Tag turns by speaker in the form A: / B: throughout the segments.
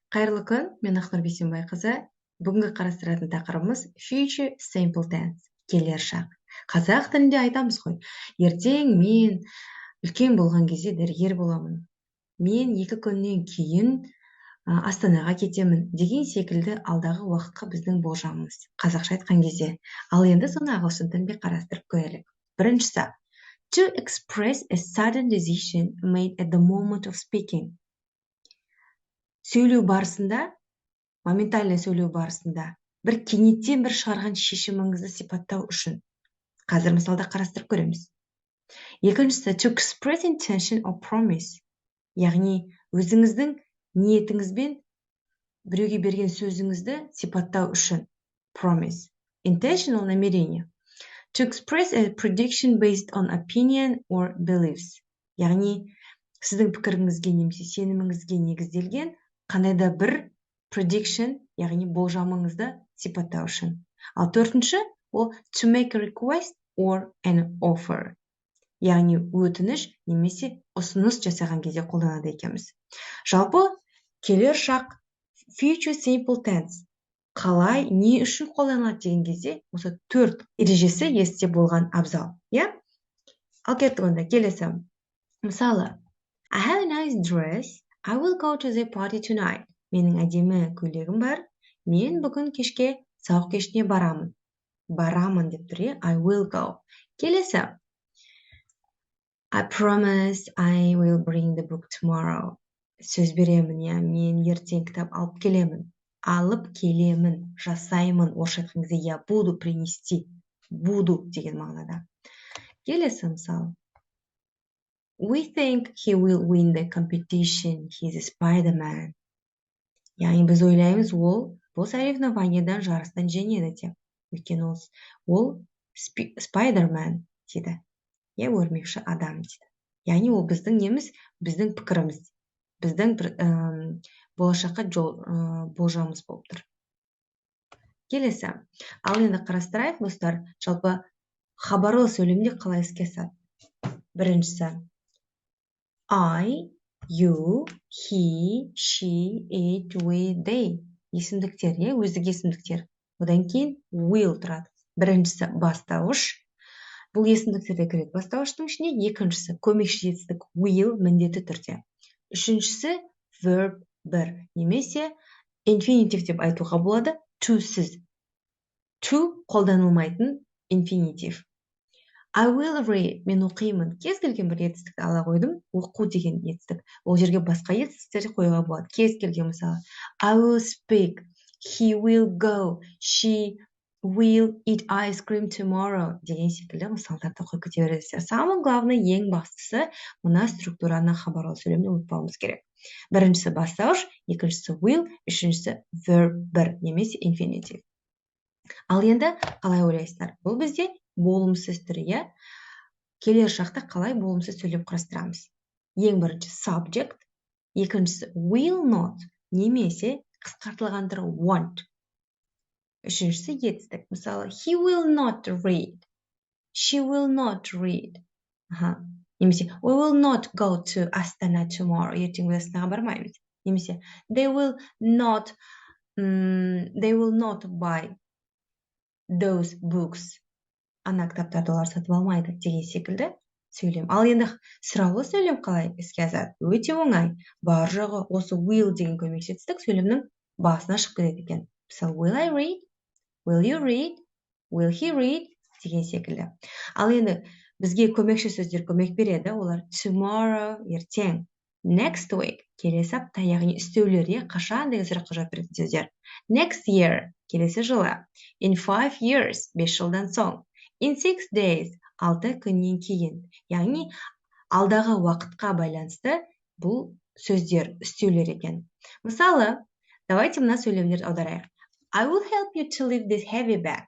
A: Қайырлы күн, мен Ақнұр Бейсенбайқызы. Бүгінгі қарастыратын тақырыбымыз future simple tense, келер шақ. Қазақ тілінде айтамыз ғой, ертең мен үлкен болған кезде дәрігер боламын. Мен 2 күннен кейін Астанаға кетемін деген секілді алдағы уақытқа біздің болжамымыз. Қазақша айтқан кезде. Ал енді соны ағылшын тілінде қарастырып көрелік. Біріншісі, to express a sudden decision made at the moment of speaking. Сөйлеу барысында, моментально сөйлеу барысында бір кенеттен бір шығарған шешіміңізді сипаттау үшін. Қазір мысалда қарастырып көреміз. Екіншісі, to express intention or promise. Яғни өзіңіздің ниетіңізбен біреуге берген сөзіңізді сипаттау үшін. Promise. Intentional намерение. To express a prediction based on opinion or beliefs. Яғни сіздің пікіріңізге немесе сеніміңізге негізделген қандай да бір prediction, яғни болжамыңызды сипаттау үшін. Ал төртінші, ол to make a request or an offer. Яғни өтініш немесе ұсыныс жасаған кезде қолданады екенбіз. Жалпы, келер шақ future simple tense қалай, не үшін қолданылады деген кезде, осы 4 ережесі есте болған абзал. Ал кеттік онда, келесі. Мысалы, I have a nice dress. I will go to the party tonight. Менің әдемі көйлегім бар. Мен бүгін кешке сауық кешіне барамын. Барамын деп тұр, I will go. Келесі. I promise I will bring the book tomorrow. Сөз беремін, мен ертең кітап алып келемін. Алып келемін, жасаймын. Орысша айтқан кезде буду принести. Буду деген мағынада. Келесі мысалы. We think he will win the competition. He's a Spider-Man. Яғни біз ойлаймыз, ол бұл соревнованиядан жарыстан жеңеді деп. Өйткені ол Spider-Man дейді. Өрмекші адам дейді. Яғни ол біздің неміз, біздің пікіріміз, біздің болашаққа болжамымыз болып тұр. Келесі. Ал енді қарастырайық, достар, жалпы хабарлы сөйлемде қалай іске асады. Біріншісі. I, you, he, she, it, we, they. Есімдіктер, өздік есімдіктер. Одан кейін will тұрады. Біріншісі бастауыш. Бұл есімдіктерде кіреді бастауыштың ішіне. Екіншісі көмекші жетістік will міндетті түрде. Үшіншісі verb бір. Немесе infinitive деп айтуға болады. To-сіз. To қолданылмайтын infinitive. I will read. Мен оқимын. Кез келген бір етістікті ала қойдым. Оқу деген етістік. Ол жерге басқа етістіктерді қоюға болады. Кез келген мысалы. I will speak. He will go. She will eat ice cream tomorrow. Деген секілді мысалдарды қойып кете бересіздер. Самое главное, ең бастысы, мына структураны хабарлы сөйлемде ұмытпауымыз керек. Біріншісі бастауыш, екіншісі will, үшіншісі verb бір немесе infinitive. Ал енді қалай ойлайсыздар? Бұл бізде болымсыз түрі, келер шақта қалай болымсыз сөйлеп қарастырамыз. Ең бірінші subject, екіншісі will not, немесе қысқартылған түрі want. Үшіншісі етістік. Мысалы, he will not read. She will not read. Немесе, we will not go to Astana tomorrow. Ертең біз Астанаға бармаймыз. Немесе, they will not buy those books. Ана кітаптарды олар сатып алмайды деген секілді сөйлем. Ал енді сұраулы сөйлем қалай іске асады? Өте оңай. Бар жоғы осы will деген көмекші етістік сөйлемнің басына шығып кетеді екен. Мысалы, will I read? Will you read? Will he read? Деген секілді. Ал енді бізге көмекші сөздер көмек береді. Олар tomorrow, ертең. Next week, келесі апта, яғни үстеулер, қашан деген сұраққа жауап беретін сөздер. Next year, келесі жылы. In 5 years, 5 жылдан соң. In 6 days, 6 күннен кейін. Яғни, алдағы уақытқа байланысты бұл сөздер, үстеулер екен. Мысалы, давайте мына сөйлемдерді аударайық. I will help you to lift this heavy bag.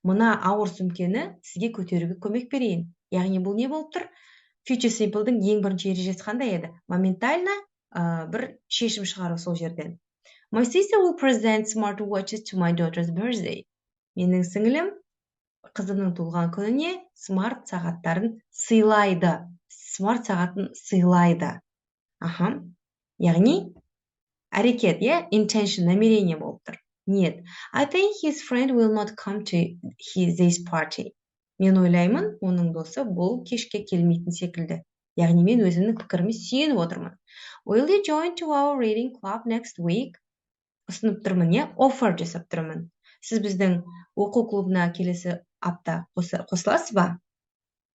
A: Мына ауыр сөмкені сізге көтеруге көмек берейін. Яғни, бұл не болып тұр? Future simple'дің ең бірінші ережесі қандай еді? Моментально бір шешім шығару сол жерден. My sister will present smart watches to my daughter's birthday. Менің сіңілім қызының туылған күніне смарт сағаттарын сыйлайды. Смарт сағатын сыйлайды. Яғни, әрекет, иә, intention, намерение болып тұр. Нет. I think his friend will not come to this party. Мен ойлаймын, оның досы бұл кешке келмейтін секілді. Яғни мен өзімнің пікіріме сүйеніп отырмын. Will you join to our reading club next week? Ұсынып тұрмын, иә, offer жасап тұрмын. Сіз біздің оқу клубына келесі апта қосыласыз ба?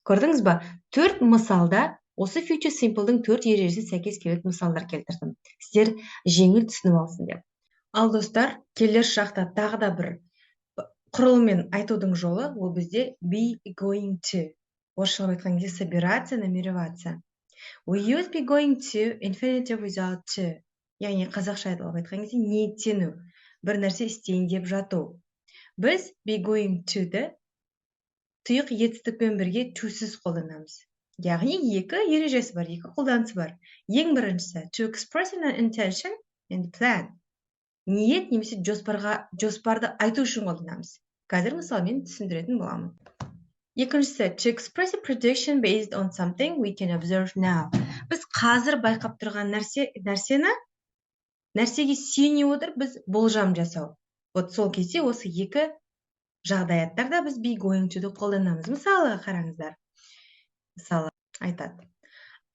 A: Көрдіңіз ба? 4 мысалда осы future simple'дың 4 ережесіне сәйкес келетін мысалдар келтірдім. Сіздер жеңіл түсініп алсын деп. Ал достар, келер шақта тағы да бір құрылыммен айтудың жолы, ол бізде be going to. Орысшалап айтқан кезде собираться, намереваться. We use be going to infinitive without to. Яғни қазақша айтылып айтқан кезде ниеттену, бір нәрсе істейін деп жату. Біз be going to-ді тұйық етістікпен бірге to-сіз қолданамыз. Яғни екі ережесі бар, екі қолданысы бар. Ең біріншісі to express an intention and plan. Ниет немесе жоспарды айту үшін қолданамыз. Қазір мысалмен түсіндіретін боламын. Екіншісі to express a prediction based on something we can observe now. Біз қазір байқап тұрған нәрсеге сүйене отырып біз болжам жасау. Вот сол кезде осы екі жағдаяттарда біз be going to-ді қолданамыз. Мысалға қараңыздар. Мысалы айтады.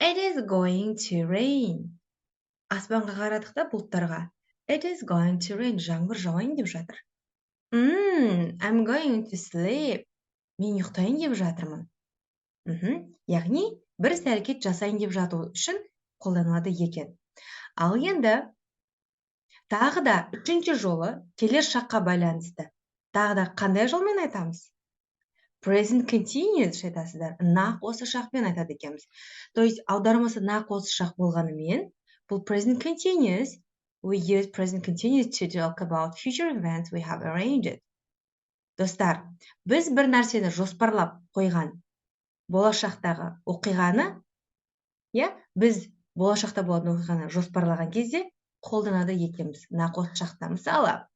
A: It is going to rain. Аспанға қарадық та бұлттарға. It is going to rain. Жаңбыр жауайын деп жатыр. I'm going to sleep. Мен ұйықтайын деп жатырмын. Яғни бір іс-әрекет жасайын деп жату үшін қолданылады екен. Ал енді тағы да үшінші жолы келер шаққа байланысты. Тағы да қандай жолмен айтамыз? Present continuous айтасыздар. Нақ осы шақпен айтады екенбіз. То есть аудармасы нақ осы шақ болғанымен, бұл present continuous, we use present continuous to talk about future events we have arranged. Достар, біз бір нәрсені жоспарлап қойған болашақтағы оқиғаны, біз болашақта болатын оқиғаны жоспарлаған кезде қолданады екенбіз. Нақ осы шақта. Мысалы,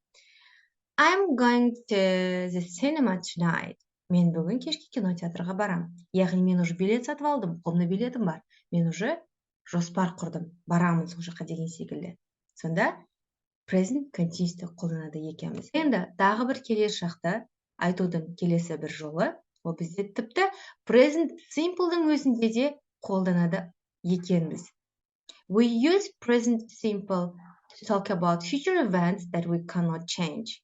A: I'm going to the cinema tonight. Мен бүгін кешке кинотеатрға барам. Яғни мен уже билет сатып алдым, қолымда билетім бар. Мен уже жоспар құрдым, барамын сол жаққа деген секілді. Сонда present continuous'ты қолданады екенбіз. Енді тағы бір келер шақта айтудың келесі бір жолы, ол бізде тіпті present simple'дың өзінде де қолданады екенбіз. We use present simple to talk about future events that we cannot change.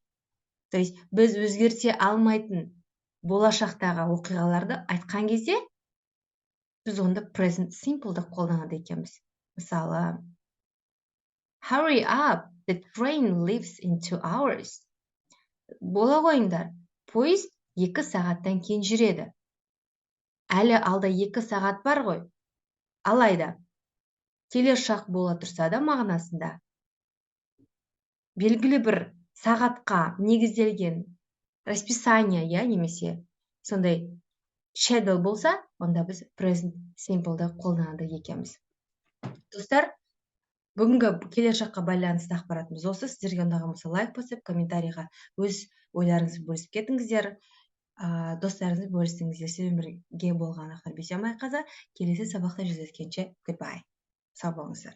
A: То есть біз өзгерте алмайтын болашақтағы оқиғаларды айтқан кезде біз онда present simple'ды қолданады екенбіз. Мысалы, hurry up, the train leaves in 2 hours. Бола қойыңдар, поезд 2 сағаттан кейін жүреді. Әлі алда 2 сағат бар ғой. Алайда, келер шақ бола тұрса да мағынасында белгілі бір сағатқа негізделген расписание, немесе сондай schedule болса, онда біз present simple'ды қолданады екенбіз. Достар, бүгінгі келер шаққа байланысты ақпаратымыз осы. Сіздерге ұнаған болса лайк басып, комментарийға өз ойларыңызды бөлісіп кетіңіздер. Достарыңызды бөлістіңіздер. Сізбен бірге болған Ақнұр Бейсенбайқызы. Келесі сабақта жүздескенше goodbye. Сау болыңыздар.